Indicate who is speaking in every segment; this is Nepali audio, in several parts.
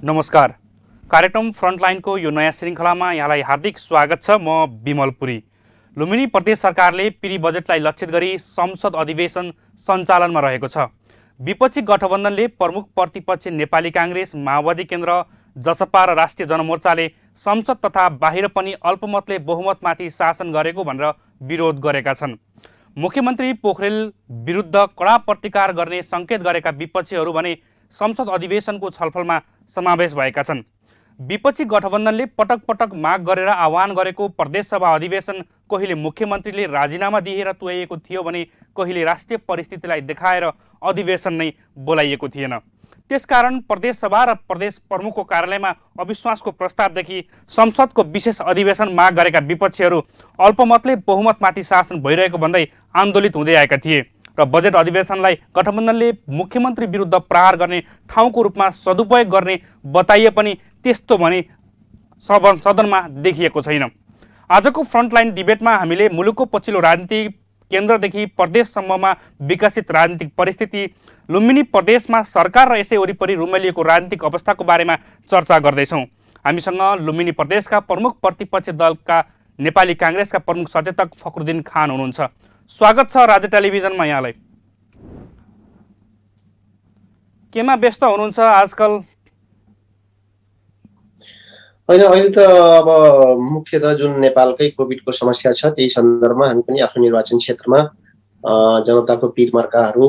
Speaker 1: नमस्कार। कार्यक्रम फ्रन्टलाइनको यो नयाँ श्रृङ्खलामा यहाँलाई हार्दिक स्वागत छ। म विमल पुरी। लुम्बिनी प्रदेश सरकारले पिरी बजेटलाई लक्षित गरी संसद अधिवेशन सञ्चालनमा रहेको छ। विपक्षी गठबन्धनले प्रमुख प्रतिपक्ष नेपाली काङ्ग्रेस, माओवादी केन्द्र, जसपा र राष्ट्रिय जनमोर्चाले संसद तथा बाहिर पनि अल्पमतले बहुमतमाथि शासन गरेको भनेर विरोध गरेका छन्। मुख्यमन्त्री पोखरेल विरुद्ध कडा प्रतिकार गर्ने सङ्केत गरेका विपक्षीहरू भने संसद अधिवेशनको छलफलमा समावेश भएका छन्। विपक्षी गठबन्धनले पटक पटक माग गरेर आह्वान गरेको प्रदेशसभा अधिवेशन कहिले मुख्यमन्त्रीले राजीनामा दिएर तुल्याइएको थियो भने कहिले राष्ट्रिय परिस्थितिलाई देखाएर अधिवेशन नै बोलाइएको थिएन। त्यसकारण प्रदेशसभा र प्रदेश प्रमुखको कार्यालयमा अविश्वासको प्रस्तावदेखि संसदको विशेष अधिवेशन माग गरेका विपक्षीहरू अल्पमतले बहुमतमाथि शासन भइरहेको भन्दै आन्दोलित हुँदै आएका थिए र बजेट अधिवेशनलाई गठबन्धनले मुख्यमन्त्री विरुद्ध प्रहार गर्ने ठाउँको रूपमा सदुपयोग गर्ने बताइए पनि त्यस्तो भने सदनमा देखिएको छैन। आजको फ्रन्टलाइन डिबेटमा हामीले मुलुकको पछिल्लो राजनीतिक केन्द्रदेखि प्रदेशसम्ममा विकसित राजनीतिक परिस्थिति, लुम्बिनी प्रदेशमा सरकार र यसै वरिपरि रुमलिएको राजनीतिक अवस्थाको बारेमा चर्चा गर्दैछौँ। हामीसँग लुम्बिनी प्रदेशका प्रमुख प्रतिपक्ष दलका नेपाली काङ्ग्रेसका प्रमुख सचेतक फखरुद्दिन खान हुनुहुन्छ। स्वागत छ राज्य टेलिभिजनमा यहाँलाई। केमा व्यस्त हुनुहुन्छ आजकल?
Speaker 2: होइन, अहिले त अब मुख्यतः जुन नेपालकै कोभिडको समस्या छ त्यही सन्दर्भमा हामी पनि आफ्नो निर्वाचन क्षेत्रमा जनताको पीरमर्काहरू,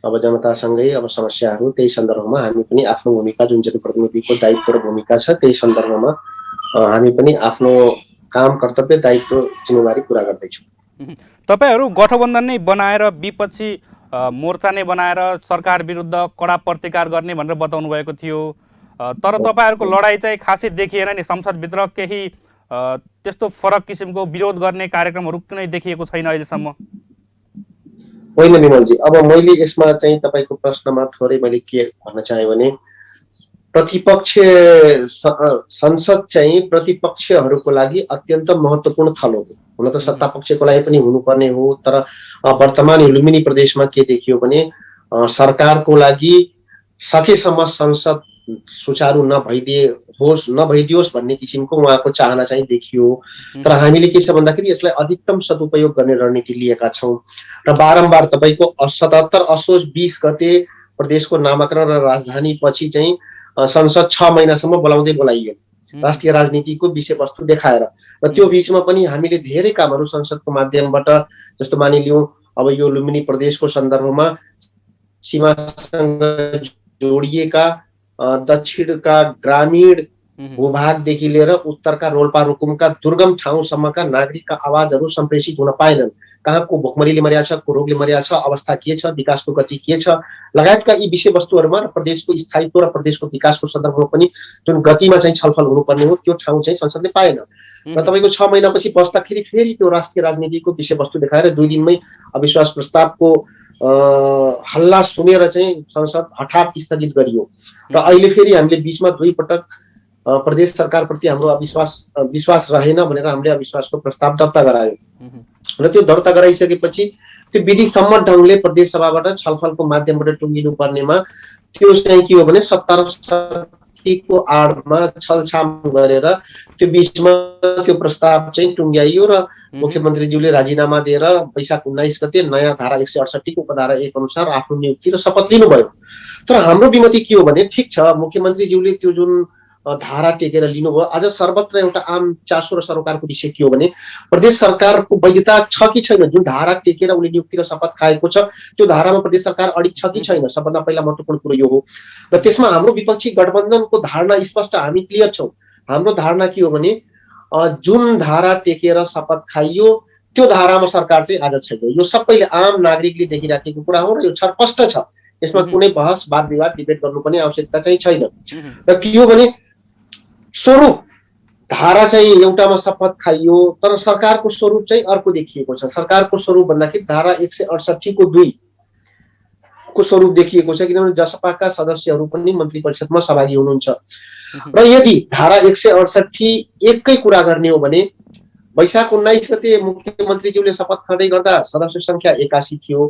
Speaker 2: अब जनतासँगै अब समस्याहरू, त्यही सन्दर्भमा हामी पनि आफ्नो भूमिका, जुन जनप्रतिनिधिको दायित्व र भूमिका छ त्यही सन्दर्भमा हामी पनि आफ्नो काम, कर्तव्य, दायित्व, जिम्मेवारी पुरा गर्दैछौँ।
Speaker 1: तपाईहरू गठबन्धन नै बनाएर विपक्षी मोर्चा नै बनाएर सरकार विरुद्ध कडा प्रतिकार गर्ने भनेर बताउनु भएको थियो, तर तपाईहरूको लडाइँ चाहिँ खासै देखिएन नि। संसदभित्र केही त्यस्तो फरक किसिमको विरोध गर्ने कार्यक्रमहरू कुनै देखिएको छैन अहिलेसम्म।
Speaker 2: होइन विमलजी, अब मैले यसमा चाहिँ तपाईँको प्रश्नमा थोरै मैले के भन्न चाहेँ भने प्रतिपक्ष संसद चाहिँ प्रतिपक्षहरूको लागि अत्यन्त महत्त्वपूर्ण थलो हो। हुन त सत्ता पक्षको लागि पनि हुनुपर्ने हो, तर वर्तमान लुम्बिनी प्रदेशमा के देखियो भने सरकारको लागि सकेसम्म संसद सुचारू नभइदियोस् भन्ने किसिमको उहाँको चाहना चाहिँ देखियो। तर हामीले के छ भन्दाखेरि यसलाई अधिकतम सदुपयोग गर्ने रणनीति लिएका छौँ र बारम्बार तपाईँको 77 असोज 20 गते प्रदेशको नामाकरण र राजधानी पछि चाहिँ संसद 6 महिनासम्म बोलाइयो राष्ट्रिय राजनीतिको विषयवस्तु देखाएर, र त्यो बीचमा पनि हामीले धेरै कामहरू संसदको माध्यमबाट, जस्तो मानिलियौँ अब यो लुम्बिनी प्रदेशको सन्दर्भमा सीमासँग जोडिएका दक्षिणका ग्रामीण भूभागदेखि लिएर उत्तरका रोल्पा रुकुमका दुर्गम ठाउँसम्मका नागरिकका आवाजहरू सम्प्रेषित हुन पाएनन्। कहाँको भोकमरीले मर्या छ, को रोगले मर्या छ, अवस्था के छ, विकासको गति के छ लगायतका यी विषयवस्तुहरूमा र प्रदेशको स्थायित्व र प्रदेशको विकासको सन्दर्भमा पनि जुन गतिमा चाहिँ छलफल हुनुपर्ने हो त्यो ठाउँ चाहिँ संसदले पाएन। र तपाईँको 6 महिनापछि बस्दाखेरि फेरि त्यो राष्ट्रिय राजनीतिको विषयवस्तु देखाएर 2 दिनमै अविश्वास प्रस्तावको हल्ला सुनेर चाहिँ संसद हठात स्थगित गरियो र अहिले फेरि हामीले बीचमा 2 पटक प्रदेश सरकारप्रति हाम्रो विश्वास रहेन भनेर हामीले अविश्वासको प्रस्ताव दर्ता गरायौँ र त्यो दर्ता गराइसकेपछि त्यो विधि सम्मत ढङ्गले प्रदेश सभाबाट छलफलको माध्यमबाट टुङ्गिनु पर्नेमा त्यो चाहिँ के हो भने सत्ता र शक्तिको आडमा छलछाम गरेर त्यो बीचमा त्यो प्रस्ताव चाहिँ टुङ्ग्याइयो र मुख्यमन्त्रीज्यूले राजीनामा दिएर वैशाख 19 गते नयाँ धारा 168 को उपधारा 1 अनुसार आफ्नो नियुक्ति र शपथ लिनुभयो। तर हाम्रो विमति के हो भने ठिक छ, मुख्यमन्त्रीज्यूले त्यो जुन धारा टेकेर लिनुभयो, आज सर्वत्र एउटा आम चासो र सरोकारको विषय के हो भने प्रदेश सरकारको वैधता छ कि छैन। जुन धारा टेकेर उनले नियुक्ति र शपथ खाएको छ त्यो धारामा प्रदेश सरकार अडिग छ कि छैन, सबभन्दा पहिला महत्त्वपूर्ण कुरो यो हो। र त्यसमा हाम्रो विपक्षी गठबन्धनको धारणा स्पष्ट, हामी क्लियर छौँ। हाम्रो धारणा के हो भने जुन धारा टेकेर शपथ खाइयो त्यो धारामा सरकार चाहिँ आज छैन। यो सबैले आम नागरिकले देखिराखेको कुरा हो र यो छरपष्ट छ। यसमा कुनै बहस, वाद विवाद, डिबेट गर्नुपर्ने आवश्यकता चाहिँ छैन। र के हो भने स्वरूप धारा चाहिँ एउटामा शपथ खाइयो तर सरकारको स्वरूप चाहिँ अर्को देखिएको छ। सरकारको स्वरूप भन्दाखेरि धारा 168 को 2 को स्वरूप देखिएको छ, किनभने जसपाका सदस्यहरू पनि मन्त्री परिषदमा सहभागी हुनुहुन्छ। र यदि धारा 168 एकै कुरा गर्ने हो भने वैशाख 19 गते मुख्यमन्त्रीज्यूले शपथ खाँदै गर्दा सदस्य संख्या 81 थियो।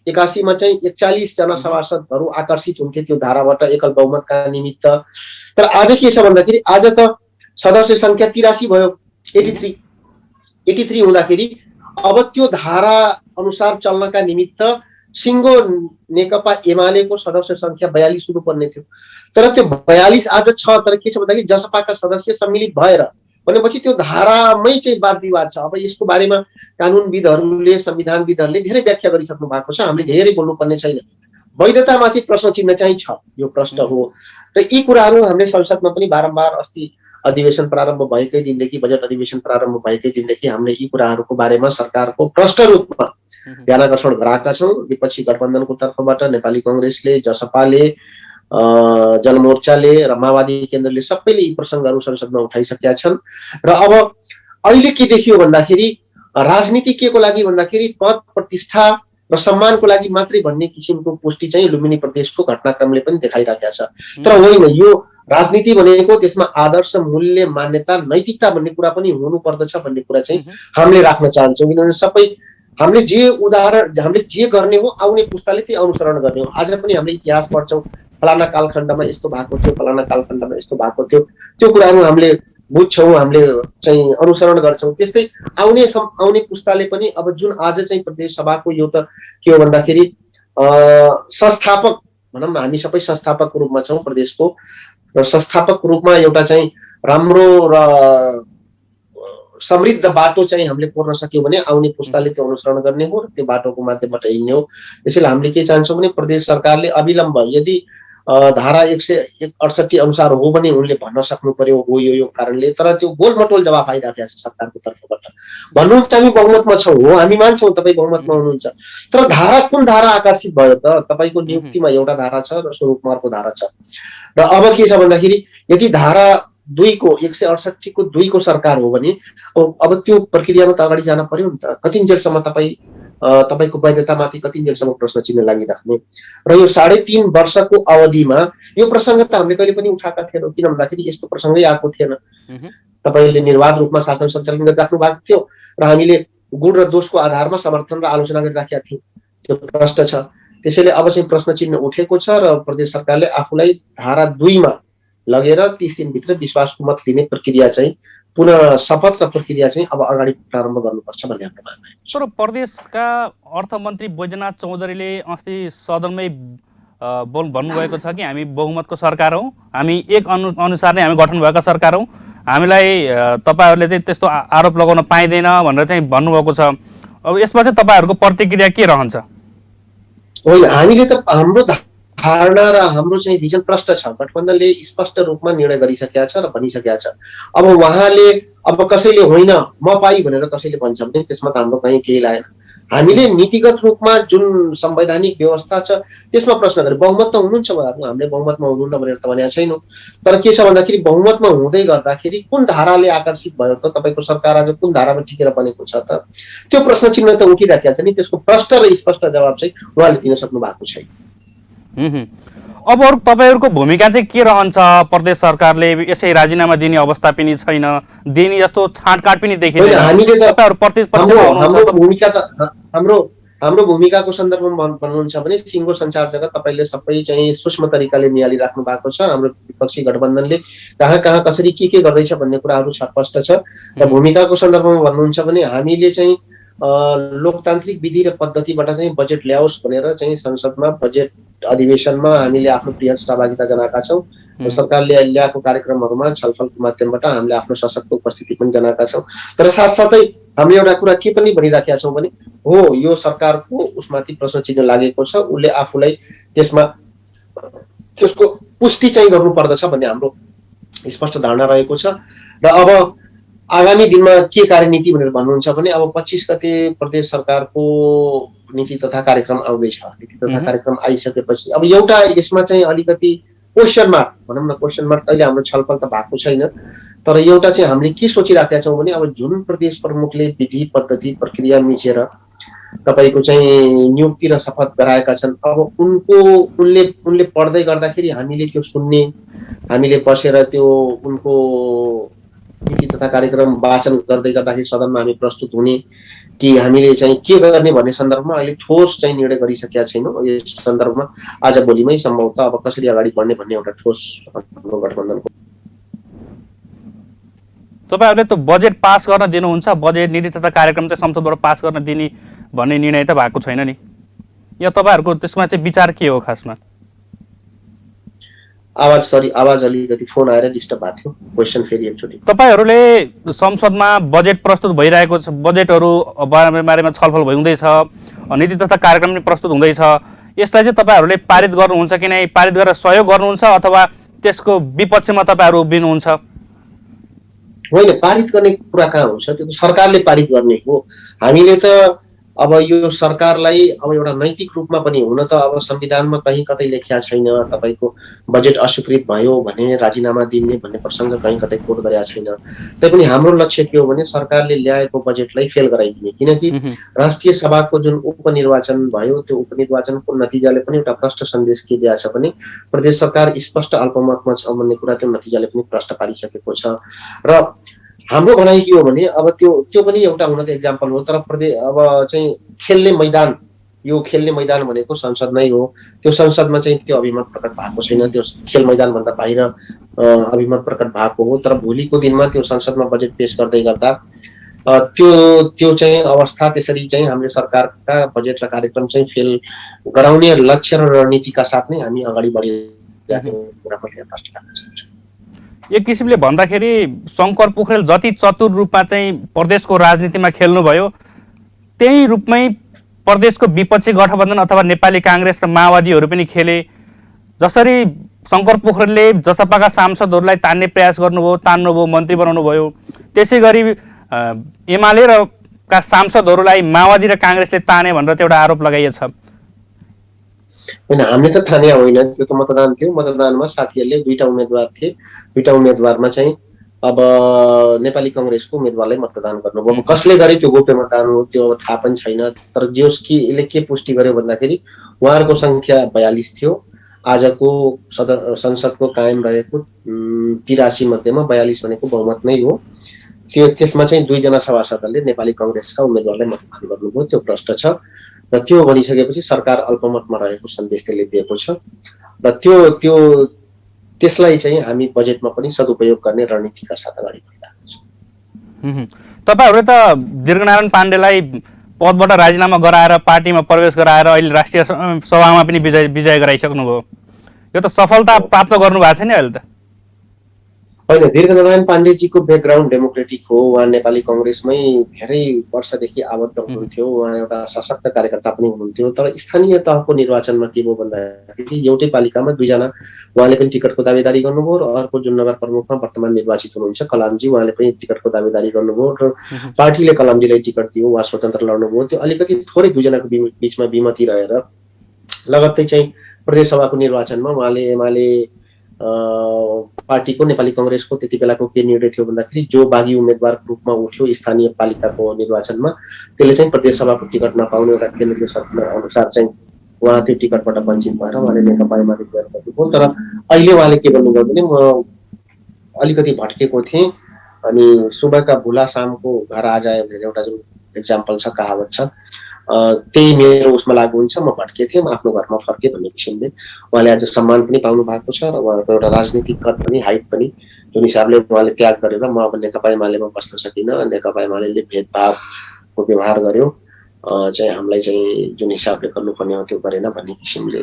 Speaker 2: 81 मा चाहिँ 41 जना सभासदहरू आकर्षित हुन्थे त्यो धाराबाट एकल बहुमतका निमित्त। तर आज के छ भन्दाखेरि आज त सदस्य संख्या 83 भयो, 83 हुँदाखेरि अब त्यो धारा अनुसार चल्नका निमित्त सिङ्गो नेकपा एमालेको सदस्य संख्या 42 हुनुपर्ने थियो। तर त्यो 42 आज छ, तर के छ भन्दाखेरि जसपाका सदस्य सम्मिलित भएर भनेपछि त्यो धारामै चाहिँ वाद विवाद छ। अब यसको बारेमा कानुनविदहरूले, संविधानविदहरूले धेरै व्याख्या गरिसक्नु भएको छ, हामीले धेरै बोल्नुपर्ने छैन। वैधतामाथि प्रश्न चिन्ह चाहिँ छ, यो प्रश्न हो। र यी कुराहरू हामीले संसदमा पनि बारम्बार अस्ति अधिवेशन प्रारम्भ भएकै दिनदेखि, बजेट अधिवेशन प्रारम्भ भएकै दिनदेखि हामीले यी कुराहरूको बारेमा सरकारको प्रष्ट रूपमा ध्यानकर्षण गराएका छौँ। विपक्षी गठबन्धनको तर्फबाट नेपाली कङ्ग्रेसले, जसपाले, जनमोर्चाले र माओवादी केन्द्रले सबैले यी प्रसङ्गहरू संसदमा उठाइसकेका छन्। र अब अहिले के देखियो भन्दाखेरि राजनीति के को लागि भन्दाखेरि पद प्रतिष्ठा र सम्मानको लागि मात्रै भन्ने किसिमको पुष्टि चाहिँ लुम्बिनी प्रदेशको घटनाक्रमले पनि देखाइराखेको छ। तर होइन, यो राजनीति भनेको त्यसमा आदर्श, मूल्य, मान्यता, नैतिकता भन्ने कुरा पनि हुनुपर्दछ भन्ने कुरा चाहिँ हामीले राख्न चाहन्छौँ। किनभने सबै हामीले जे उदाहरण, हामीले जे गर्ने हो आउने पुस्ताले त्यही अनुसरण गर्ने हो। आज पनि हामीले इतिहास पढ्छौँ, फलाना कालखण्डमा यस्तो भएको थियो, फलाना कालखण्डमा यस्तो भएको थियो, त्यो कुराहरू हामीले बुझ्छौँ, हामीले चाहिँ अनुसरण गर्छौँ। त्यस्तै आउने पुस्ताले पनि अब जुन आज चाहिँ प्रदेश सभाको यो त के हो भन्दाखेरि संस्थापक भनौँ न, हामी सबै संस्थापकको रूपमा छौँ प्रदेशको, र संस्थापकको रूपमा एउटा चाहिँ राम्रो र समृद्ध बाटो चाहिँ हामीले कोर्न सक्यौँ भने आउने पुस्ताले त्यो अनुसरण गर्ने हो र त्यो बाटोको माध्यमबाट हिँड्ने हो। त्यसैले हामीले के चाहन्छौँ भने प्रदेश सरकारले अविलम्ब, यदि धारा 168 अनुसार हो भने उनले भन्न सक्नु पर्यो हो यो कारणले। तर त्यो गोलमटोल जवाफ आइरहेको छ सरकारको तर्फबाट। भन्नुहुन्छ हामी बहुमतमा छौँ, हो हामी मान्छौँ तपाईँ बहुमतमा हुनुहुन्छ, तर धारा कुन धारा आकर्षित भयो त? तपाईँको नियुक्तिमा एउटा धारा छ र स्वरूप कुमारको धारा छ। र अब के छ भन्दाखेरि यदि धारा 2 को 168 को 2 को सरकार हो भने अब त्यो प्रक्रियामा त अगाडि जान पर्यो नि त। कतिन्जेलसम्म तपाईँको वैधतामाथि कतिन्जेलसम्म प्रश्न चिन्ह लागिराख्ने। र यो 3.5 वर्षको अवधिमा यो प्रसङ्ग त हामीले कहिले पनि उठाएका थिएनौँ, किन भन्दाखेरि यस्तो प्रसङ्गै आएको थिएन। तपाईँले निर्वाध रूपमा शासन सञ्चालन गरिराख्नु भएको थियो र हामीले गुण र दोषको आधारमा समर्थन र आलोचना गरिराखेका थियौँ, त्यो प्रश्न छ। त्यसैले अब चाहिँ प्रश्न चिन्ह उठेको छ र प्रदेश सरकारले आफूलाई धारा 2 मा लगेर 30 दिनभित्र विश्वासको मत लिने प्रक्रिया चाहिँ, पुनः शपथ र प्रक्रिया चाहिँ अब अगाडि प्रारम्भ गर्नुपर्छ भन्ने हाम्रो मान्नु है।
Speaker 1: तर प्रदेशका अर्थमन्त्री बैजनाथ चौधरीले अस्ति सदनमै भन्नुभएको छ कि हामी बहुमतको सरकार हौँ, हामी एक अनुसार नै हामी गठन भएका सरकार हौँ, हामीलाई तपाईँहरूले चाहिँ त्यस्तो आरोप लगाउन पाइँदैन भनेर चाहिँ भन्नुभएको छ। अब यसमा चाहिँ तपाईँहरूको प्रतिक्रिया के रहन्छ?
Speaker 2: होइन, हामीले त हाम्रो धारणा र हाम्रो चाहिँ भिजन प्रष्ट छ। गठबन्धनले स्पष्ट रूपमा निर्णय गरिसकेका छ र भनिसकेका छ। अब उहाँले अब कसैले होइन म पाइ भनेर कसैले भन्छ भने त्यसमा त हाम्रो कहीँ केही लागेन। हामीले नीतिगत रूपमा जुन संवैधानिक व्यवस्था छ त्यसमा प्रश्न गरे। बहुमत त हुनुहुन्छ उहाँहरू, हामीले बहुमतमा हुनुहुन्न भनेर त भनेका छैनौँ। तर के छ भन्दाखेरि बहुमतमा हुँदै गर्दाखेरि कुन धाराले आकर्षित भयो त? तपाईँको सरकार आज कुन धारामा टिकेर बनेको छ त? त्यो प्रश्न चिन्ह त उठिराखेको छ नि। त्यसको प्रष्ट र स्पष्ट जवाब चाहिँ उहाँले दिन सक्नु भएको छैन।
Speaker 1: अब अरू तपाईँहरूको भूमिका चाहिँ के रहन्छ? प्रदेश सरकारले यसै राजीनामा दिने अवस्था पनि छैन, दिने जस्तो छाँटकाँट पनि देखिँदैन।
Speaker 2: हाम्रो भूमिकाको सन्दर्भमा भन्नुहुन्छ भने सिङ्गो सञ्चार जगत तपाईँले सबै चाहिँ सूक्ष्म तरिकाले निहालिराख्नु भएको छ। हाम्रो विपक्षी गठबन्धनले कहाँ कहाँ कसरी के गर्दैछ भन्ने कुराहरू स्पष्ट छ। र भूमिकाको सन्दर्भमा भन्नुहुन्छ भने हामीले चाहिँ लोकतान्त्रिक विधि र पद्धतिबाट चाहिँ बजेट ल्याओस् भनेर चाहिँ संसदमा बजेट अधिवेशनमा हामीले आफ्नो प्रिय सहभागिता जनाएका छौँ। सरकारले ल्याएको कार्यक्रमहरूमा छलफलको माध्यमबाट हामीले आफ्नो सशक्त उपस्थिति पनि जनाएका छौँ। तर साथसाथै हामीले एउटा कुरा के पनि भनिराखेका छौँ भने हो यो सरकारको उसमाथि प्रश्न चिन्ह लागेको छ, उसले आफूलाई त्यसको पुष्टि चाहिँ गर्नुपर्दछ भन्ने हाम्रो स्पष्ट धारणा रहेको छ। र अब आगामी दिनमा के कार्यनीति भनेर भन्नुहुन्छ भने अब 25 गते प्रदेश सरकारको नीति तथा कार्यक्रम आउँदैछ। नीति तथा कार्यक्रम आइसकेपछि अब एउटा यसमा चाहिँ अलिकति क्वेसन मार्क भनौँ न, क्वेसन मार्क अहिले हाम्रो छलफल त भएको छैन। तर एउटा चाहिँ हामीले के सोचिराखेका छौँ भने अब जुन प्रदेश प्रमुखले विधि पद्धति प्रक्रिया मिचेर तपाईँको चाहिँ नियुक्ति र शपथ गराएका छन्, अब उनले पढ्दै गर्दाखेरि हामीले त्यो सुन्ने, हामीले बसेर त्यो उनको नीति तथा कार्यक्रम वाचन गर्दै गर्दाखेरि सदनमा हामी प्रस्तुत हुने कि हामीले चाहिँ के गर्ने भन्ने सन्दर्भमा अहिले ठोस चाहिँ निर्णय गरिसकेका छैनौँ। यस सन्दर्भमा आज भोलिमै सम्भवतः अब कसरी अगाडि बढ्ने भन्ने एउटा ठोस गठबन्धनको
Speaker 1: तपाईँहरूले त बजेट पास गर्न दिनुहुन्छ, बजेट नीति तथा कार्यक्रम चाहिँ संसदबाट पास गर्न दिने भन्ने निर्णय त भएको छैन नि। या तपाईँहरूको त्यसमा चाहिँ विचार के हो खासमा?
Speaker 2: आवाज अलिकति फोन आएर डिस्टर्ब भएको थियो। क्वेसन फेरि एकचोटि।
Speaker 1: तपाईँहरूले संसदमा बजेट प्रस्तुत भइरहेको छ, बजेटहरू बारेमा छलफल हुँदैछ, नीति तथा कार्यक्रम पनि प्रस्तुत हुँदैछ। यसलाई चाहिँ तपाईँहरूले पारित गर्नुहुन्छ कि नै, पारित गरेर सहयोग गर्नुहुन्छ अथवा त्यसको विपक्षमा तपाईँहरू उभिनुहुन्छ?
Speaker 2: होइन, पारित गर्ने कुरा कहाँ हुन्छ, त्यो त सरकारले पारित गर्ने हो। हामीले त अब यो सरकारलाई अब एउटा नैतिक रूपमा पनि हुन त अब संविधानमा कहीँ कतै लेखिया छैन तपाईँको बजेट अस्वीकृत भयो भने राजीनामा दिने भन्ने प्रसङ्ग कहीँ कतै कोट गरेका छैन। तैपनि हाम्रो लक्ष्य के हो भने सरकारले ल्याएको बजेटलाई फेल गराइदिने, किनकि राष्ट्रिय सभाको जुन उपनिर्वाचन भयो त्यो उपनिर्वाचनको नतिजाले पनि एउटा प्रष्ट सन्देश के दिएको छ भने प्रदेश सरकार स्पष्ट अल्पमतमा छ भन्ने कुरा त्यो नतिजाले पनि प्रष्ट पारिसकेको छ। र हाम्रो भनाइ के हो भने अब त्यो पनि एउटा हुन त एक्जाम्पल हो, तर अब चाहिँ खेल्ने मैदान, यो खेल्ने मैदान भनेको संसद नै हो। त्यो संसदमा चाहिँ त्यो अभिमत प्रकट भएको छैन, त्यो खेल मैदान भन्दा बाहिर अभिमत प्रकट भएको हो। तर भोलिको दिनमा त्यो संसदमा बजेट पेश गर्दै गर्दा त्यो चाहिँ अवस्था त्यसरी चाहिँ हामीले सरकारका बजेट र कार्यक्रम चाहिँ फेल गराउने लक्ष्य र रणनीतिका साथ नै हामी अगाडि बढिरहेको कुरा मैले प्रश्न गर्न चाहन्छु।
Speaker 1: एक किसिमले भन्दाखेरि शङ्कर पोखरेल जति चतुर रूपमा चाहिँ प्रदेशको राजनीतिमा खेल्नुभयो त्यही रूपमै प्रदेशको विपक्षी गठबन्धन अथवा नेपाली काङ्ग्रेस र माओवादीहरू पनि खेले। जसरी शङ्कर पोखरेलले जसपाका सांसदहरूलाई तान्ने प्रयास गर्नुभयो, तान्नुभयो, मन्त्री बनाउनु भयो, त्यसै गरी एमाले र का सांसदहरूलाई माओवादी र काङ्ग्रेसले ताने भनेर चाहिँ एउटा आरोप लगाइएको छ।
Speaker 2: होइन, हामीले त ठाने होइन, त्यो त मतदान थियो। मतदानमा साथीहरूले दुईटा उम्मेदवार थिए, दुईटा उम्मेदवारमा चाहिँ अब नेपाली काङ्ग्रेसको उम्मेदवारलाई मतदान गर्नुभयो। कसले गरे त्यो गोप्य मतदान हो त्यो अब थाहा पनि छैन। तर जोस् कि यसले के पुष्टि गर्यो भन्दाखेरि उहाँहरूको सङ्ख्या 42 थियो। आजको संसदको कायम रहेको 83 मध्येमा 42 भनेको बहुमत नै हो। त्यसमा चाहिँ 2 जना सभासदहरूले नेपाली काङ्ग्रेसका उम्मेदवारलाई मतदान गर्नुभयो, त्यो प्रष्ट छ। र त्यो भनिसकेपछि सरकार अल्पमतमा रहेको सन्देश त्यसले दिएको छ र त्यसलाई चाहिँ हामी बजेटमा पनि सदुपयोग गर्ने रणनीतिका साथ अगाडि बढिरहेको छौँ।
Speaker 1: तपाईँहरूले त दीर्घनारायण पाण्डेलाई पदबाट राजीनामा गराएर पार्टीमा प्रवेश गराएर अहिले राष्ट्रिय सभामा पनि विजय गराइसक्नुभयो। यो त सफलता प्राप्त गर्नु भएको छ नि अहिले त?
Speaker 2: होइन, दीर्घनारायण पाण्डेजीको ब्याकग्राउन्ड डेमोक्रेटिक हो। उहाँ नेपाली काङ्ग्रेसमै धेरै वर्षदेखि आबद्ध हुनुहुन्थ्यो, उहाँ एउटा सशक्त कार्यकर्ता पनि हुनुहुन्थ्यो। तर स्थानीय तहको निर्वाचनमा के भयो भन्दाखेरि एउटै पालिकामा 2 जना उहाँले पनि टिकटको दावेदारी गर्नुभयो र अर्को जुन नगर प्रमुखमा वर्तमान निर्वाचित हुनुहुन्छ कलामजी, उहाँले पनि टिकटको दावेदारी गर्नुभयो र पार्टीले कलामजीलाई टिकट दियो, उहाँ स्वतन्त्र लड्नुभयो। त्यो अलिकति थोरै 2 जनाको बिचमा विमति रहेर लगत्तै चाहिँ प्रदेश सभाको निर्वाचनमा उहाँले एमाले पार्टीको नेपाली काङ्ग्रेसको त्यति बेलाको के निर्णय थियो भन्दाखेरि जो बागी उम्मेदवारको रूपमा उठ्यो स्थानीय पालिकाको निर्वाचनमा त्यसले चाहिँ प्रदेश सभाको टिकट नपाउने एउटा केन्द्रीय सर्कुलर अनुसार चाहिँ उहाँ त्यो टिकटबाट वञ्चित भएर उहाँले नेकपा एमाले गर्नुभयो। तर अहिले उहाँले के भन्नुभयो भने म अलिकति भट्केको थिएँ अनि सुबहका भुला शामको घर आ जाए भनेर एउटा जुन एक्जाम्पल छ, कहावत छ, त्यही मेरो उसमा लागु हुन्छ। म भट्के थिएँ, म आफ्नो घरमा फर्केँ भन्ने किसिमले उहाँले आज सम्मान पनि पाउनु भएको छ र उहाँको एउटा राजनीतिक कद पनि हाइट पनि जुन हिसाबले उहाँले त्याग गरेर म अब नेकपा एमालेमा बस्न सकिनँ, नेकपा एमाले भेदभावको व्यवहार गर्यो, चाहिँ हामीलाई चाहिँ जुन हिसाबले गर्नुपर्ने हो त्यो गरेन भन्ने किसिमले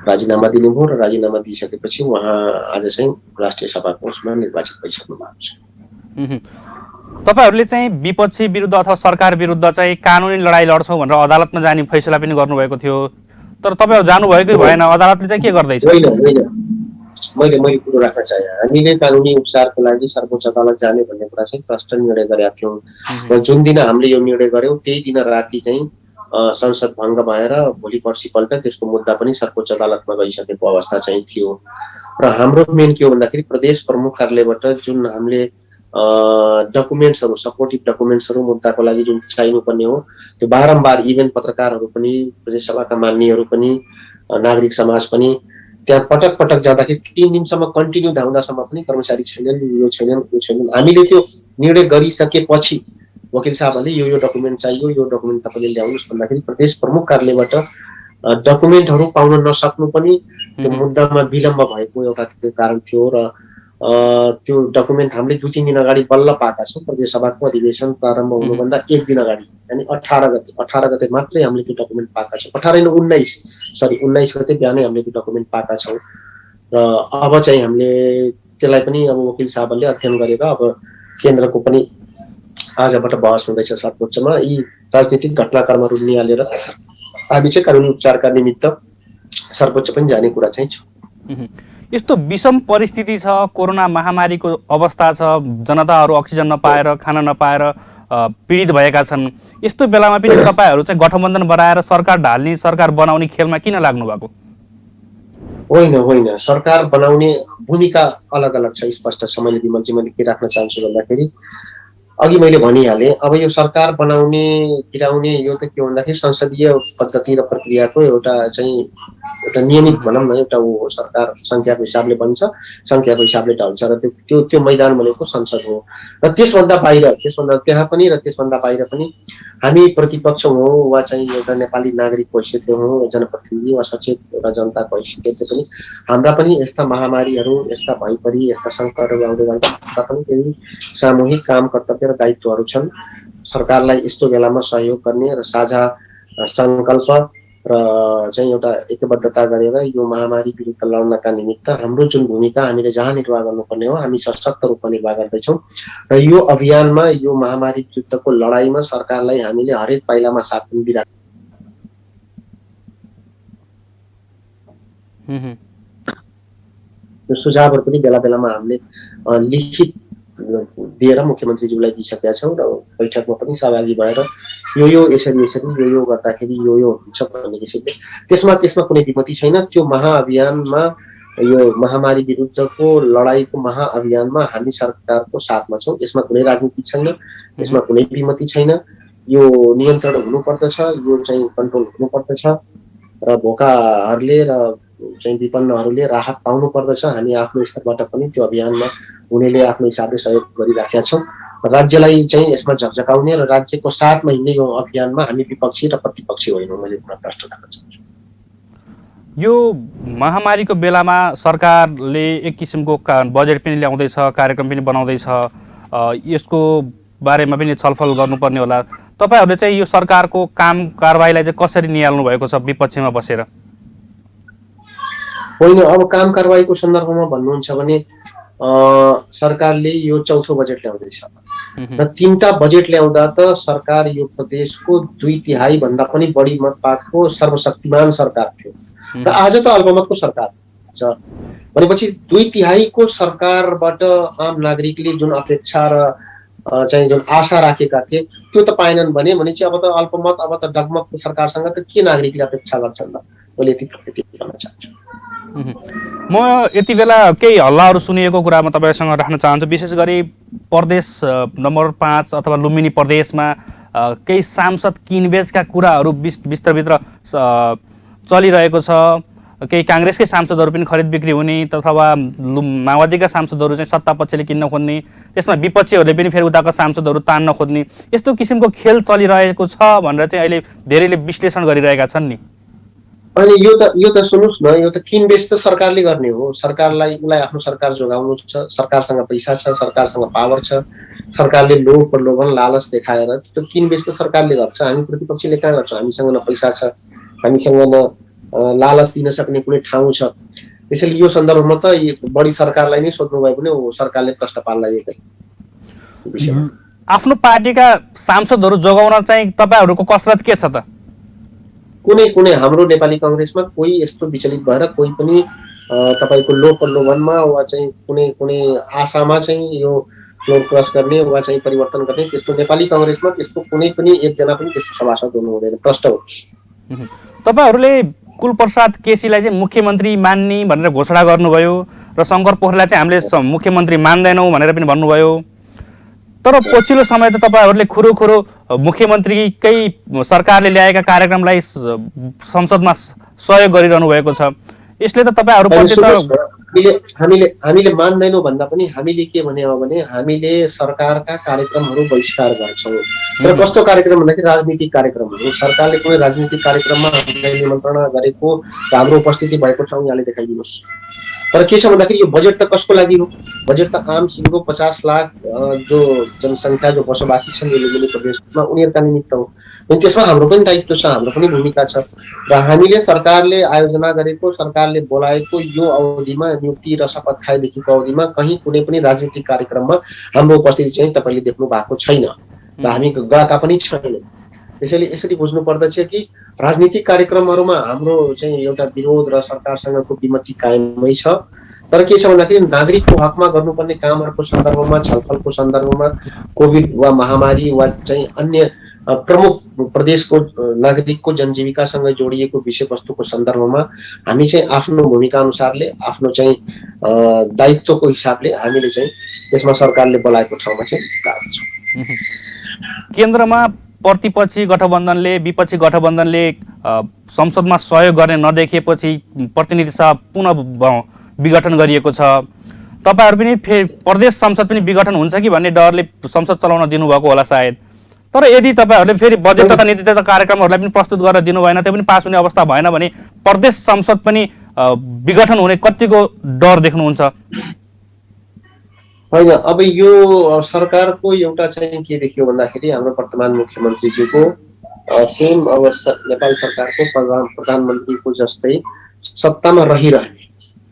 Speaker 2: राजीनामा दिनुभयो र राजीनामा दिइसकेपछि उहाँ आज चाहिँ राष्ट्रिय सभाको उसमा निर्वाचित भइसक्नु भएको छ।
Speaker 1: तपाईहरूले चाहिँ विपक्षी विरुद्ध अथवा सरकार विरुद्ध चाहिँ कानुनी लडाइँ लड्छौँ भनेर अदालतमा जाने फैसला पनि गर्नुभएको थियो, तर तपाईँहरू जानुभयो कि भएन? अदालतले चाहिँ के गर्दैछ?
Speaker 2: मैले कुरो राख्न चाहे, हामीले कानुनी उपचारको लागि सर्वोच्च अदालत जाने भन्ने कुरा चाहिँ प्रष्ट निर्णय गरेका थियौँ र जुन दिन हामीले यो निर्णय गर्यौँ त्यही दिन राति चाहिँ संसद भङ्ग भएर भोलि पर्सिपल्ट त्यसको मुद्दा पनि सर्वोच्च अदालतमा गइसकेको अवस्था चाहिँ थियो। र हाम्रो मेन के हो भन्दाखेरि प्रदेश प्रमुख कार्यालयबाट जुन हामीले डकुमेन्ट्सहरू, सपोर्टिभ डकुमेन्ट्सहरू मुद्दाको लागि जुन चाहिनुपर्ने हो त्यो बारम्बार इभेन पत्रकारहरू पनि, प्रदेश सभाका मान्यहरू पनि, नागरिक समाज पनि त्यहाँ पटक पटक जाँदाखेरि 3 दिनसम्म कन्टिन्यू धाउँदासम्म पनि कर्मचारी छैनन्, यो छैनन्, ऊ छैनन्। हामीले त्यो निर्णय गरिसकेपछि वकिल साहबले यो डकुमेन्ट चाहियो, यो डकुमेन्ट तपाईँले ल्याउनुहोस् भन्दाखेरि प्रदेश प्रमुख कार्यालयबाट डकुमेन्टहरू पाउन नसक्नु पनि त्यो मुद्दामा विलम्ब भएको एउटा त्यो कारण थियो र त्यो डकुमेन्ट हामीले 2-3 दिन अगाडि बल्ल पाएका छौँ। प्रदेश सभाको अधिवेशन प्रारम्भ हुनुभन्दा 1 दिन अगाडि, यानी 18 गते मात्रै हामीले त्यो डकुमेन्ट पाएका छौँ। 19 गते बिहानै हामीले त्यो डकुमेन्ट पाएका छौँ र अब चाहिँ हामीले त्यसलाई पनि अब वकिल साहबले अध्ययन गरेर अब केन्द्रको पनि आजबाट बहस हुँदैछ सर्वोच्चमा। यी राजनीतिक घटनाक्रमहरू निहालेर हामी चाहिँ कानुनी उपचारका निमित्त सर्वोच्च पनि जाने कुरा चाहिँ छ।
Speaker 1: यस्तो विषम परिस्थिति छ, कोरोना महामारीको अवस्था छ, जनताहरू अक्सिजन नपाएर, खान नपाएर पीडित भएका छन्। यस्तो बेलामा पनि तपाईँहरू चाहिँ गठबन्धन बनाएर सरकार ढाल्ने, सरकार बनाउने खेलमा किन लाग्नु भएको?
Speaker 2: होइन, सरकार बनाउने भूमिका अलग अलग छ, स्पष्ट छ। मैले विमलजी मैले के राख्न चाहन्छु भन्दाखेरि अघि मैले भनिहालेँ, अब यो सरकार बनाउने गिराउने यो त के भन्दाखेरि संसदीय पद्धति र प्रक्रियाको एउटा नियमित भनौँ न एउटा हो। सरकार संख्याको हिसाबले बन्छ, संख्याको हिसाबले ढल्छ र त्यो मैदान भनेको संसद हो। र त्यसभन्दा त्यहाँ पनि र त्यसभन्दा बाहिर पनि हामी प्रतिपक्ष हौँ वा चाहिँ एउटा नेपाली नागरिकको हैसियतले हौँ, जनप्रतिनिधि वा सचेत एउटा जनताको हैसियतले पनि हाम्रा पनि यस्ता महामारीहरू, यस्ता भइपरि, यस्ता सङ्कटहरू आउँदै गर्दा पनि केही सामूहिक काम, कर्तव्य र दायित्वहरू छन्। सरकारलाई यस्तो बेलामा सहयोग गर्ने र साझा सङ्कल्प र चाहिँ एउटा एकबद्धता गरेर यो महामारी विरुद्ध लड्नका निमित्त हाम्रो जुन भूमिका हामीले जहाँ निर्वाह गर्नुपर्ने हो हामी सशक्त रूपमा निर्वाह गर्दैछौँ र यो अभियानमा, यो महामारी विरुद्धको लडाइँमा सरकारलाई हामीले हरेक पाइलामा साथ पनि दिइरहेको। त्यो सुझावहरू पनि बेला बेलामा हामीले लिखित दिएर मुख्यमन्त्रीज्यूलाई दिइसकेका छौँ र बैठकमा पनि सहभागी भएर यो यसरी यो गर्दाखेरि यो हुन्छ भन्ने किसिमले त्यसमा कुनै विमति छैन। त्यो महाअभियानमा, यो महामारी विरुद्धको लडाइँको महाअभियानमा हामी सरकारको साथमा छौँ। यसमा कुनै राजनीति छैन, यसमा कुनै विमति छैन। यो नियन्त्रण हुनुपर्दछ, यो चाहिँ कन्ट्रोल हुनुपर्दछ र भोकाहरूले र चाहिँ विपन्नहरूले राहत पाउनु पर्दछ। हामी आफ्नो स्तरबाट पनि त्यो अभियानमा उनीले आफ्नो हिसाबले सहयोग गरिराखेका छौँ। राज्यलाई चाहिँ यसमा झकझकाउने र राज्यको साथमा हिँड्ने यो अभियानमा हामी विपक्षी र प्रतिपक्षी होइनौँ। मैले पुनः प्रश्न राख्न चाहन्छु।
Speaker 1: यो महामारीको बेलामा सरकारले एक किसिमको बजेट पनि ल्याउँदैछ, कार्यक्रम पनि बनाउँदैछ, यसको बारेमा पनि छलफल गर्नुपर्ने होला। तपाईँहरूले चाहिँ यो सरकारको काम कारबाहीलाई चाहिँ कसरी निहाल्नु भएको छ विपक्षमा बसेर?
Speaker 2: होइन, अब काम कारबाहीको सन्दर्भमा भन्नुहुन्छ भने सरकारले यो चौथो बजेट ल्याउँदैछ र 3टा बजेट ल्याउँदा त सरकार यो प्रदेशको 2/3 भन्दा पनि बढी मत पाएको सर्वशक्तिमान सरकार थियो र आज त अल्पमतको सरकार छ भनेपछि 2/3 को सरकारबाट आम नागरिकले जुन अपेक्षा र चाहिँ जुन आशा राखेका थिए त्यो त पाएनन् भने चाहिँ अब त अल्पमत, अब त डगमगको सरकारसँग त के नागरिकले अपेक्षा गर्छन् त? मैले यति भन्न चाहन्छु।
Speaker 1: म यति बेला केही हल्लाहरू सुनिएको कुरामा तपाईँसँग राख्न चाहन्छु। विशेष गरी प्रदेश नम्बर 5 अथवा लुम्बिनी प्रदेशमा केही सांसद किनबेचका कुराहरू भित्रभित्र चलिरहेको छ। केही काङ्ग्रेसकै सांसदहरू पनि खरिद बिक्री हुने अथवा माओवादीका सांसदहरू चाहिँ सत्ता पक्षले किन्न खोज्ने, त्यसमा विपक्षीहरूले पनि फेरि उताका सांसदहरू तान्न खोज्ने, यस्तो किसिमको खेल चलिरहेको छ भनेर चाहिँ अहिले धेरैले विश्लेषण गरिरहेका छन् नि।
Speaker 2: अनि यो त सुन्नुहोस् न, यो त किनबेच त सरकारले गर्ने हो। सरकारलाई आफ्नो सरकार जोगाउनु छ, सरकारसँग पैसा छ, सरकारसँग पावर छ, सरकारले लोभ प्रलोभन लालच देखाएर त्यो किनबेच त सरकारले गर्छ। हामी प्रतिपक्षले कहाँ गर्छौँ? हामीसँग न पैसा छ, हामीसँग न लालच दिन सक्ने कुनै ठाउँ छ। त्यसैले यो सन्दर्भमा त बढी सरकारलाई नै सोध्नु भयो भने सरकारले प्रश्न पाल्ला।
Speaker 1: आफ्नो पार्टीका सांसदहरू जोगाउन चाहिँ तपाईँहरूको कसरत के छ त?
Speaker 2: कुनै हाम्रो नेपाली कांग्रेसमा कोही यस्तो विचलित भएर कोही पनि तपाईको लोभ प्रलोभनमा वा चाहिँ कुनै आशामा चाहिँ यो फ्लोर क्रस गर्ने वा चाहिँ परिवर्तन गर्ने त्यस्तो नेपाली कांग्रेसमा त्यस्तो कुनै पनि एकजना पनि त्यस्तो सभासद हुनु हुँदैन। प्रश्न होस्।
Speaker 1: तपाईहरूले कुलप्रसाद केसीलाई चाहिँ मुख्यमन्त्री मान्ने भनेर घोषणा गर्नुभयो र शङ्कर पोखरेललाई चाहिँ हामीले मुख्यमन्त्री मान्दैनौँ भनेर पनि भन्नुभयो। तर पछिल्लो समय त तपाईहरूले खुरो मुख्यमन्त्रीकै सरकारले ल्याएका कार्यक्रमलाई संसदमा सहयोग गरिरहनु भएको छ। यसले त तपाईहरूप्रति त
Speaker 2: हामीले हामीले हामीले मान्दैनौँ भन्दा पनि हामीले के भने हो भने हामीले सरकारका कार्यक्रमहरू बहिष्कार गर्छौँ। तर कस्तो कार्यक्रम भन्दाखेरि राजनीतिक कार्यक्रमहरू। सरकारले कुनै राजनीतिक कार्यक्रममा हामीलाई निमन्त्रणा गरेको र हाम्रो उपस्थिति भएको ठाउँ यहाँले देखाइदिनुहोस्। तर के छ भन्दाखेरि यो बजेट त कसको लागि हो? बजेट त आम सिङ्गो 50 लाख जो जनसङ्ख्या जो बसोबासी छन् यो लुम्बिनी प्रदेशमा उनीहरूका निमित्त हो। अनि त्यसमा हाम्रो पनि दायित्व छ, हाम्रो पनि भूमिका छ र हामीले सरकारले आयोजना गरेको, सरकारले बोलाएको यो अवधिमा नियुक्ति र शपथ खाएदेखिको अवधिमा कहीँ कुनै पनि राजनीतिक कार्यक्रममा हाम्रो उपस्थिति चाहिँ तपाईँले देख्नु भएको छैन र हामी गएका पनि छैनौँ। त्यसैले यसरी बुझ्नु पर्दछ कि राजनीतिक कार्यक्रमहरूमा हाम्रो चाहिँ एउटा विरोध र सरकारसँगको विमति कायमै छ। तर के छ भन्दाखेरि नागरिकको हकमा गर्नुपर्ने कामहरूको सन्दर्भमा, छलफलको सन्दर्भमा, कोभिड वा महामारी वा चाहिँ अन्य प्रमुख प्रदेशको नागरिकको जनजीविकासँग जोडिएको विषयवस्तुको सन्दर्भमा हामी चाहिँ आफ्नो भूमिका अनुसारले, आफ्नो चाहिँ दायित्वको हिसाबले हामीले चाहिँ त्यसमा सरकारले बोलाएको ठाउँमा चाहिँ गएका छौँ।
Speaker 1: केन्द्रमा प्रतिपक्षी गठबन्धनले, विपक्षी गठबन्धनले संसदमा सहयोग गर्ने नदेखिएपछि प्रतिनिधि सभा पुनः विघटन गरिएको छ। तपाईँहरू पनि फेरि प्रदेश संसद पनि विघटन हुन्छ कि भन्ने डरले संसद चलाउन दिनुभएको होला सायद। तर यदि तपाईँहरूले फेरि बजेट तथा नीति तथा कार्यक्रमहरूलाई पनि प्रस्तुत गरेर दिनु भएन, त्यो पनि पास हुने अवस्था भएन भने प्रदेश संसद पनि विघटन हुने कतिको डर देख्नुहुन्छ?
Speaker 2: होइन, अब यो सरकारको एउटा चाहिँ के देखियो भन्दाखेरि हाम्रो वर्तमान मुख्यमन्त्रीज्यूको सेम अब नेपाल सरकारको प्रधानमन्त्रीको जस्तै सत्तामा रहिरहने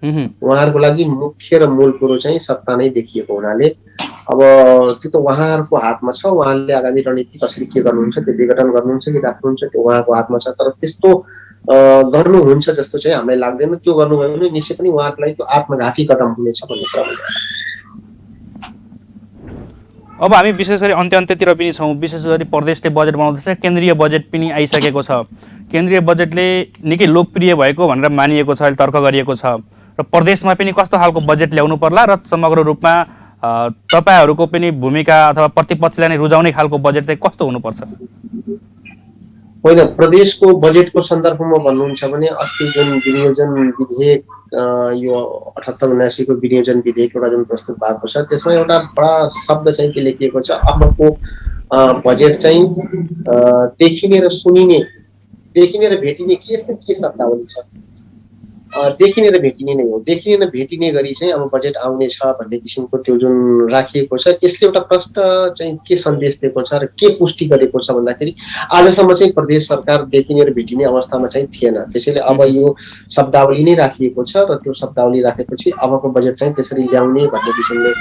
Speaker 2: उहाँहरूको लागि मुख्य र मूल कुरो चाहिँ सत्ता नै देखिएको हुनाले अब त्यो त उहाँहरूको हातमा छ। उहाँले आगामी रणनीति कसरी के गर्नुहुन्छ, त्यो विघटन गर्नुहुन्छ कि राख्नुहुन्छ, त्यो उहाँको हातमा छ। तर त्यस्तो गर्नुहुन्छ जस्तो चाहिँ हामीलाई लाग्दैन। त्यो गर्नुभयो भने निश्चय पनि उहाँहरूको लागि त्यो आत्मघाती कदम हुनेछ भन्ने कुरा मैले।
Speaker 1: अब हामी विशेष गरी अन्त्यतिर पनि छौँ। विशेष गरी प्रदेशले बजेट बनाउँदैछ, केन्द्रीय बजेट पनि आइसकेको छ। केन्द्रीय बजेटले निकै लोकप्रिय भएको भनेर मानिएको छ, अहिले तर्क गरिएको छ। र प्रदेशमा पनि कस्तो खालको बजेट ल्याउनु पर्ला र समग्र रूपमा तपाईँहरूको पनि भूमिका अथवा प्रतिपक्षलाई नै रुझाउने खालको बजेट चाहिँ कस्तो हुनुपर्छ?
Speaker 2: होइन, प्रदेशको बजेटको सन्दर्भमा भन्नुहुन्छ भने अस्ति जुन विनियोजन विधेयक यो 78-79 को विनियोजन विधेयक एउटा जुन प्रस्तुत भएको छ त्यसमा एउटा बडा शब्द चाहिँ के लेखिएको छ, अबको बजेट चाहिँ देखिने र सुनिने, देखिने र भेटिने के यस्तो के शब्दावली छ, देखिने र भेटिने नै हो। देखिने र भेटिने गरी चाहिँ अब बजेट आउने छ भन्ने किसिमको त्यो जुन राखिएको छ, यसले एउटा प्रश्न चाहिँ के सन्देश दिएको छ र के पुष्टि गरेको छ भन्दाखेरि आजसम्म चाहिँ प्रदेश सरकार देखिने र भेटिने अवस्थामा चाहिँ थिएन। त्यसैले अब यो शब्दावली नै राखिएको छ र त्यो शब्दावली राखेपछि अबको बजेट चाहिँ त्यसरी ल्याउने भन्ने किसिमले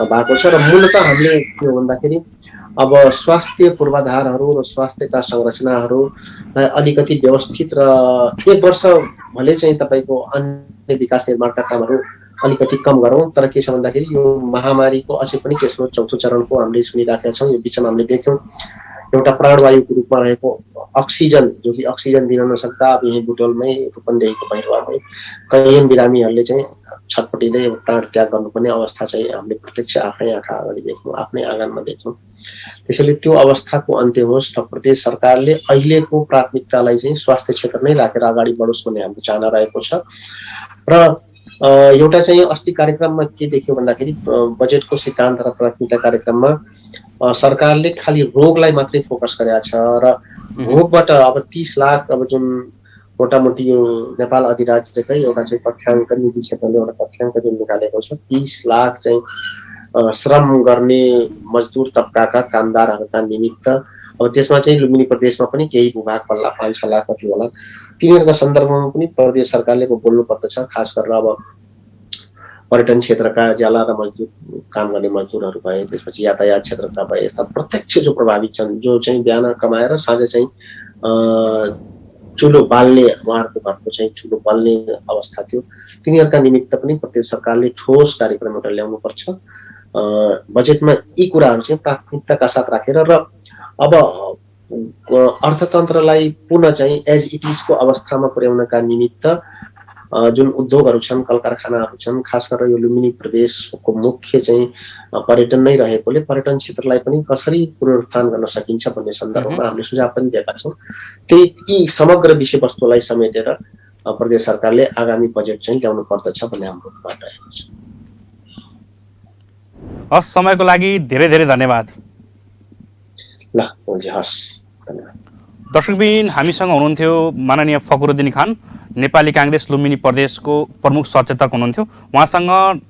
Speaker 2: भएको छ। र मूलतः हामीले के हो भन्दाखेरि अब स्वास्थ्य पूर्वाधारहरू र स्वास्थ्यका संरचनाहरूलाई अलिकति व्यवस्थित र एक वर्ष भले चाहिँ तपाईँको अन्य विकास निर्माणका कामहरू अलिकति कम गरौँ। तर के छ भन्दाखेरि यो महामारीको अझै पनि तेस्रो चौथो चरणको हामीले सुनिराखेका छौँ। यो बिचमा हामीले देख्यौँ एउटा प्राणवायुको रूपमा रहेको अक्सिजन, जो कि अक्सिजन दिन नसक्दा अब यहीँ बुटोलमै रूपन्देहीको भैरवामै कैयन बिरामीहरूले चाहिँ छटपटिँदै प्राण त्याग गर्नुपर्ने अवस्था चाहिँ हामीले प्रत्यक्ष आफ्नै आँखा अगाडि देख्यौँ, आफ्नै आँगनमा देख्यौँ। त्यसैले त्यो अवस्थाको अन्त्य होस् र प्रदेश सरकारले अहिलेको प्राथमिकतालाई चाहिँ स्वास्थ्य क्षेत्र नै राखेर अगाडि बढोस् भन्ने हाम्रो चाहना रहेको छ। र एउटा चाहिँ अस्ति कार्यक्रममा के देख्यो भन्दाखेरि बजेटको सिद्धान्त र प्राथमिकता कार्यक्रममा सरकारले खालि रोगलाई मात्रै फोकस गरेको छ र भोगबाट अब 30 लाख अब जुन मोटामोटी यो नेपाल अधिराज्यकै एउटा चाहिँ तथ्याङ्क निजी क्षेत्रले एउटा तथ्याङ्क जुन निकालेको छ, 30 लाख चाहिँ श्रम गर्ने मजदुर तबकाका कामदारहरूका निमित्त अब त्यसमा चाहिँ लुम्बिनी प्रदेशमा पनि केही भूभाग पल्ला 5-6 लाख कति होला, तिनीहरूका सन्दर्भमा पनि प्रदेश सरकारले बोल्नु पर्दछ। खास गरेर अब पर्यटन क्षेत्रका ज्याला र मजदुर काम गर्ने मजदुरहरू भए, त्यसपछि यातायात क्षेत्रका भए, यस्ता प्रत्यक्ष जो प्रभावित छन्, जो चाहिँ बिहान कमाएर साँझ चाहिँ चुलो बाल्ने, उहाँहरूको घरको चाहिँ चुलो बाल्ने अवस्था थियो, तिनीहरूका निमित्त पनि प्रदेश सरकारले ठोस कार्यक्रम एउटा ल्याउनु पर्छ। बजेटमा यी कुराहरू चाहिँ प्राथमिकताका साथ राखेर र अब अर्थतन्त्रलाई पुनः चाहिँ एज इट इजको अवस्थामा पुर्याउनका निमित्त जुन उद्योगहरू छन्, कल कारखानाहरू छन्, खास गरेर यो लुम्बिनी प्रदेशको मुख्य चाहिँ पर्यटन नै रहेकोले पर्यटन क्षेत्रलाई पनि कसरी पुनरुत्थान गर्न सकिन्छ भन्ने सन्दर्भमा हामीले सुझाव पनि दिएका छौँ। त्यही यी समग्र विषयवस्तुलाई समेटेर प्रदेश सरकारले आगामी बजेट चाहिँ ल्याउनु पर्दछ भन्ने हाम्रो भनाइ छ।
Speaker 1: हस्, समयको लागि धेरै धेरै धन्यवाद।
Speaker 2: ल हुन्छ, हस्, धन्यवाद।
Speaker 1: दर्शकबिन, हामीसँग हुनुहुन्थ्यो माननीय फखरुद्दिन खान, नेपाली काङ्ग्रेस लुम्बिनी प्रदेशको प्रमुख सचेतक हुनुहुन्थ्यो। उहाँसँग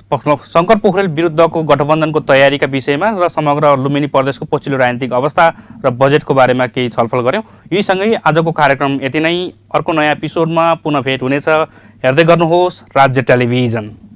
Speaker 1: शङ्कर पोखरेल विरुद्धको गठबन्धनको तयारीका विषयमा र समग्र लुम्बिनी प्रदेशको पछिल्लो राजनीतिक अवस्था र बजेटको बारेमा केही छलफल गऱ्यौँ। यही सँगै आजको कार्यक्रम यति नै। अर्को नयाँ एपिसोडमा पुनः भेट हुनेछ। हेर्दै गर्नुहोस् राज्य टेलिभिजन।